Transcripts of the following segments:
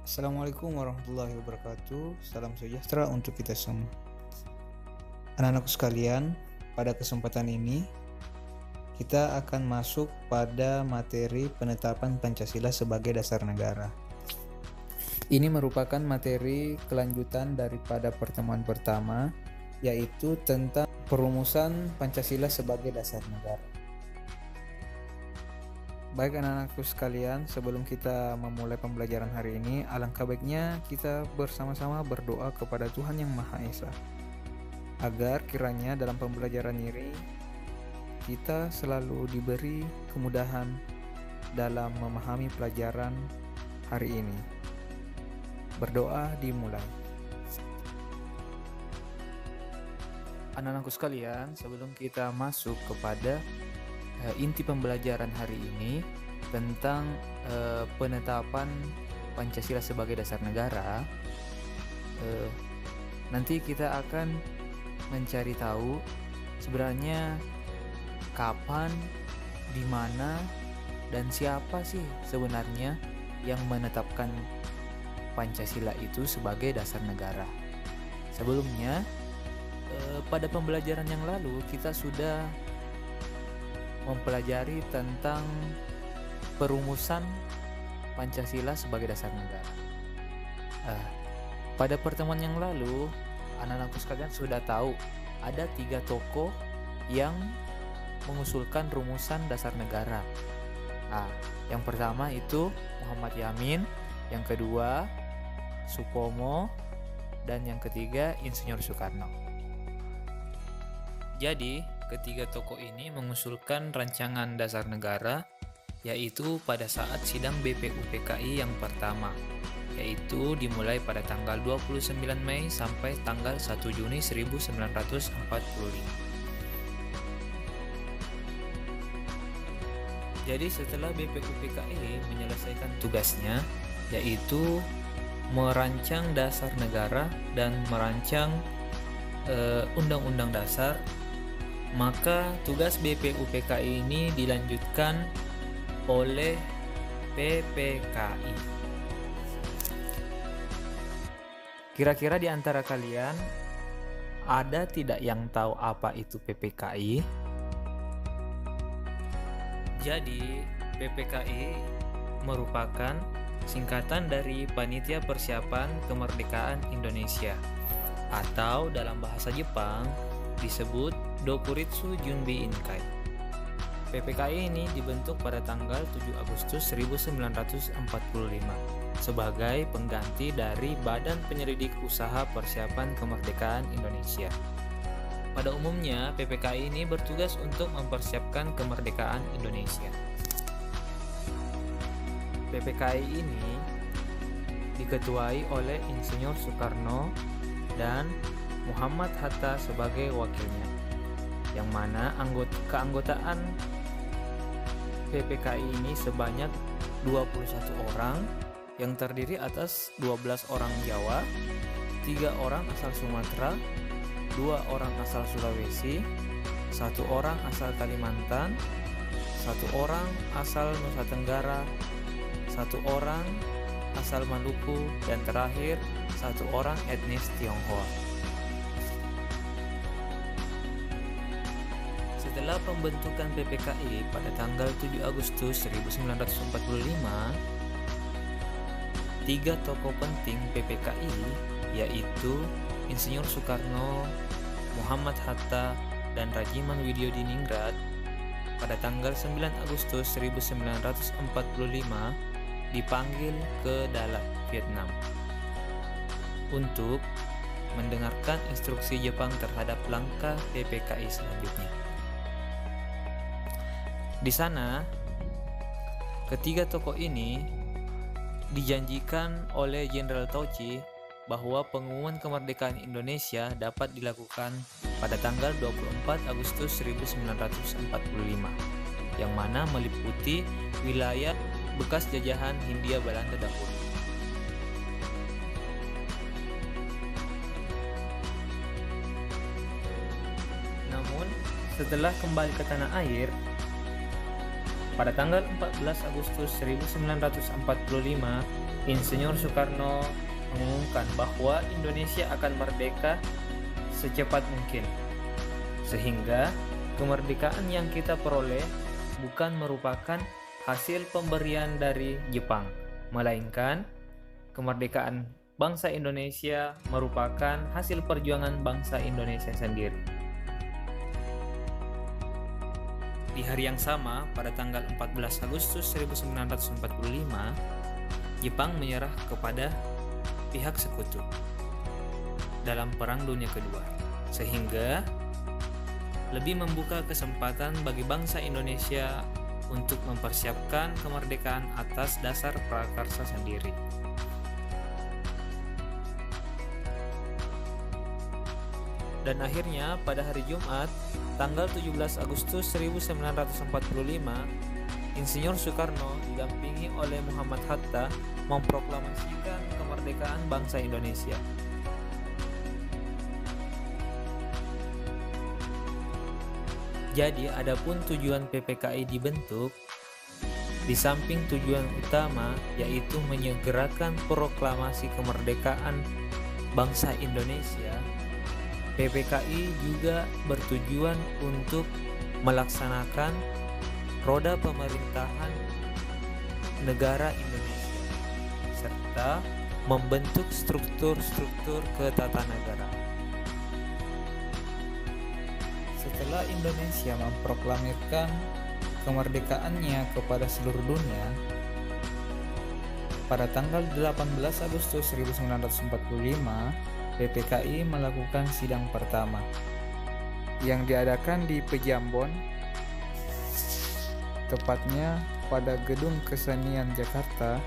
Assalamualaikum warahmatullahi wabarakatuh. Salam sejahtera untuk kita semua. Anak-anakku sekalian, pada kesempatan ini kita akan masuk pada materi penetapan Pancasila sebagai dasar negara. Ini merupakan materi kelanjutan daripada pertemuan pertama, yaitu tentang perumusan Pancasila sebagai dasar negara. Baik anak-anakku sekalian, sebelum kita memulai pembelajaran hari ini, alangkah baiknya kita bersama-sama berdoa kepada Tuhan Yang Maha Esa, agar kiranya dalam pembelajaran ini kita selalu diberi kemudahan dalam memahami pelajaran hari ini. Berdoa dimulai. Anak-anakku sekalian, sebelum kita masuk kepada inti pembelajaran hari ini tentang penetapan Pancasila sebagai dasar negara, nanti kita akan mencari tahu sebenarnya kapan, di mana, dan siapa sih sebenarnya yang menetapkan Pancasila itu sebagai dasar negara. Sebelumnya, pada pembelajaran yang lalu kita sudah mempelajari tentang perumusan Pancasila sebagai dasar negara. Pada pertemuan yang lalu, anak-anakku sekalian sudah tahu ada 3 tokoh yang mengusulkan rumusan dasar negara. Yang pertama itu Muhammad Yamin, yang kedua Supomo, dan yang ketiga Insinyur Soekarno. Jadi, ketiga tokoh ini mengusulkan rancangan dasar negara, yaitu pada saat sidang BPUPKI yang pertama, yaitu dimulai pada tanggal 29 Mei sampai tanggal 1 Juni 1945. Jadi setelah BPUPKI menyelesaikan tugasnya, yaitu merancang dasar negara dan merancang undang-undang dasar, maka tugas BPUPKI ini dilanjutkan oleh PPKI. Kira-kira di antara kalian ada tidak yang tahu apa itu PPKI? Jadi, PPKI merupakan singkatan dari Panitia Persiapan Kemerdekaan Indonesia, atau dalam bahasa Jepang disebut Dokuritsu Junbi Inkai. PPKI ini dibentuk pada tanggal 7 Agustus 1945 sebagai pengganti dari Badan Penyelidik Usaha Persiapan Kemerdekaan Indonesia. Pada umumnya, PPKI ini bertugas untuk mempersiapkan kemerdekaan Indonesia. PPKI ini diketuai oleh Insinyur Soekarno dan Muhammad Hatta sebagai wakilnya, yang mana keanggotaan PPKI ini sebanyak 21 orang yang terdiri atas 12 orang Jawa, 3 orang asal Sumatera, 2 orang asal Sulawesi, 1 orang asal Kalimantan, 1 orang asal Nusa Tenggara, 1 orang asal Maluku, dan terakhir 1 orang etnis Tionghoa. Setelah pembentukan PPKI pada tanggal 7 Agustus 1945, 3 tokoh penting PPKI, yaitu Insinyur Soekarno, Muhammad Hatta, dan Rajiman Widyodiningrat, pada tanggal 9 Agustus 1945 dipanggil ke Dalat, Vietnam, untuk mendengarkan instruksi Jepang terhadap langkah PPKI selanjutnya. Di sana, ketiga tokoh ini dijanjikan oleh Jenderal Tauci bahwa pengumuman kemerdekaan Indonesia dapat dilakukan pada tanggal 24 Agustus 1945, yang mana meliputi wilayah bekas jajahan Hindia Belanda dahulu. Namun, setelah kembali ke tanah air, pada tanggal 14 Agustus 1945, Insinyur Soekarno mengumumkan bahwa Indonesia akan merdeka secepat mungkin, sehingga kemerdekaan yang kita peroleh bukan merupakan hasil pemberian dari Jepang, melainkan kemerdekaan bangsa Indonesia merupakan hasil perjuangan bangsa Indonesia sendiri. Di hari yang sama, pada tanggal 14 Agustus 1945, Jepang menyerah kepada pihak sekutu dalam Perang Dunia Kedua, sehingga lebih membuka kesempatan bagi bangsa Indonesia untuk mempersiapkan kemerdekaan atas dasar prakarsa sendiri. Dan akhirnya pada hari Jumat, tanggal 17 Agustus 1945, Insinyur Soekarno didampingi oleh Muhammad Hatta memproklamasikan kemerdekaan bangsa Indonesia. Jadi, adapun tujuan PPKI dibentuk, di samping tujuan utama yaitu menyegerakan proklamasi kemerdekaan bangsa Indonesia, PPKI juga bertujuan untuk melaksanakan roda pemerintahan negara Indonesia serta membentuk struktur-struktur ketatanegaraan. Setelah Indonesia memproklamirkan kemerdekaannya kepada seluruh dunia, pada tanggal 18 Agustus 1945, PPKI melakukan sidang pertama yang diadakan di Pejambon, tepatnya pada Gedung Kesenian Jakarta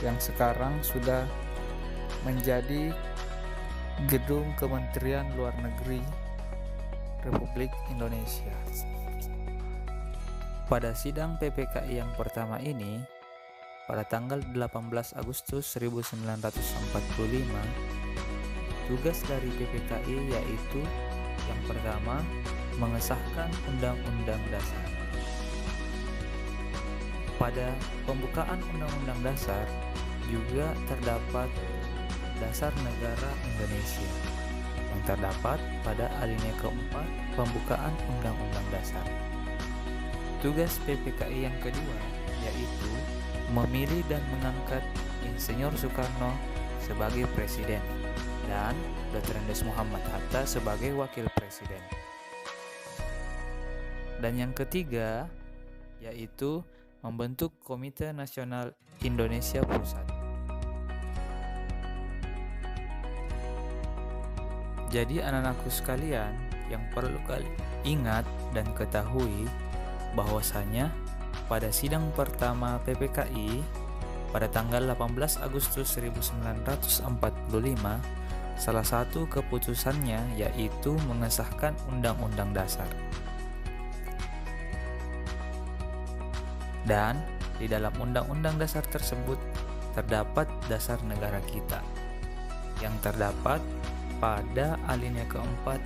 yang sekarang sudah menjadi Gedung Kementerian Luar Negeri Republik Indonesia. Pada sidang PPKI yang pertama ini, pada tanggal 18 Agustus 1945, tugas dari PPKI yaitu yang pertama, mengesahkan Undang-Undang Dasar. Pada pembukaan Undang-Undang Dasar juga terdapat Dasar Negara Indonesia yang terdapat pada alinea keempat pembukaan Undang-Undang Dasar. Tugas PPKI yang kedua yaitu memilih dan mengangkat Insinyur Soekarno sebagai Presiden dan Dr. Andes Muhammad Hatta sebagai Wakil Presiden. Dan yang ketiga yaitu membentuk Komite Nasional Indonesia Pusat. Jadi anak-anakku sekalian, yang perlu kalian ingat dan ketahui bahwasanya pada sidang pertama PPKI pada tanggal 18 Agustus 1945, salah satu keputusannya yaitu mengesahkan Undang-Undang Dasar. Dan di dalam Undang-Undang Dasar tersebut terdapat dasar negara kita yang terdapat pada alinea keempat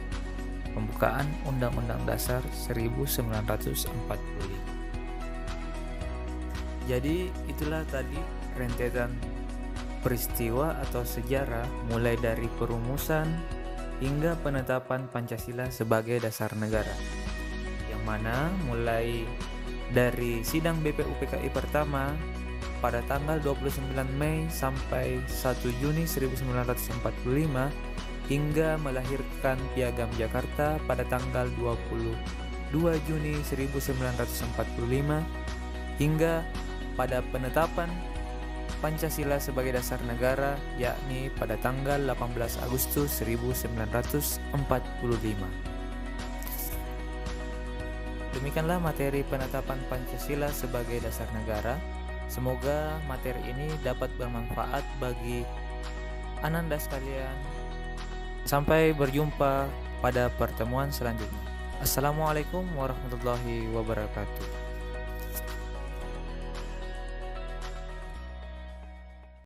pembukaan Undang-Undang Dasar 1945. Jadi itulah tadi rentetan peristiwa atau sejarah mulai dari perumusan hingga penetapan Pancasila sebagai dasar negara, yang mana mulai dari sidang BPUPKI pertama pada tanggal 29 Mei sampai 1 Juni 1945 hingga melahirkan Piagam Jakarta pada tanggal 22 Juni 1945 hingga pada penetapan Pancasila sebagai dasar negara yakni pada tanggal 18 Agustus 1945. Demikianlah materi penetapan Pancasila sebagai dasar negara. Semoga materi ini dapat bermanfaat bagi ananda sekalian. Sampai berjumpa pada pertemuan selanjutnya. Assalamualaikum warahmatullahi wabarakatuh.